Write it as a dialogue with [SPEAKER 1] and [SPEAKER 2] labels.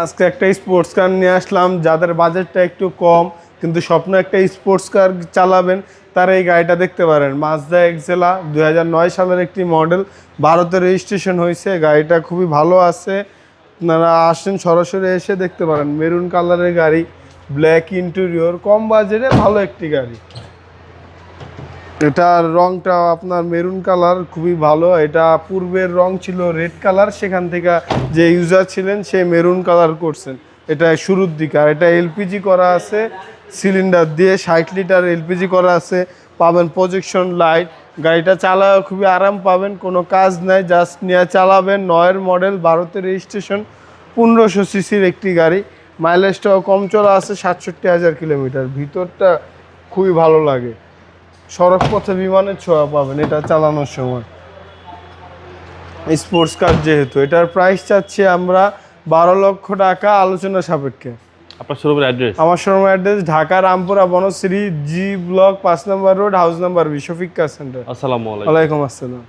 [SPEAKER 1] আজকে একটা sports car নিয়ে আসলাম, যাদের বাজেটটা একটু কম কিন্তু স্বপ্ন একটা স্পোর্টস কার চালাবেন, তারা এই গাড়িটা দেখতে পারেন। মাজদা এক্সেলা 2009 সালের একটি মডেল, ভারতে রেজিস্ট্রেশন হয়েছে। গাড়িটা খুবই ভালো আছে, আপনারা আসেন সরাসরি এসে দেখতে পারেন। মেরুন কালারের গাড়ি, ব্ল্যাক ইন্টেরিয়র, কম বাজেটে ভালো একটি গাড়ি। এটার রংটা আপনার মেরুন কালার, খুবই ভালো। এটা পূর্বের রং ছিল রেড কালার, সেখান থেকে যে ইউজার ছিলেন সে মেরুন কালার করছেন। এটা শুরুর দিকে। আর এটা এলপিজি করা আছে, সিলিন্ডার দিয়ে 60 লিটার এলপিজি করা আছে। পাবেন প্রজেকশন লাইট। গাড়িটা চালায় খুবই আরাম পাবেন, কোনো কাজ নাই, জাস্ট নিয়ে চালাবেন। 9-এর মডেল, ভারতের রেজিস্ট্রেশন, 1500 সিসির একটি গাড়ি। মাইলেজটাও কম চলা আছে, 67,000 কিলোমিটার। ভিতরটা খুবই ভালো লাগে, সড়ক পথে বিমানের ছোঁয়া পাবেন এটা চালানোর সময়। স্পোর্টস কার যেহেতু, এটার প্রাইস চাচ্ছি আমরা 12 লক্ষ টাকা, আলোচনা সাপেক্ষে।
[SPEAKER 2] আপনার শোরুমের অ্যাড্রেস?
[SPEAKER 1] আমার শোরুমের address Dhaka Rampura Banasree G block 5 নম্বর road, house number 20, Shafiq car centre.
[SPEAKER 2] আসসালামু আলাইকুম।
[SPEAKER 1] ওয়ালাইকুম আসসালাম।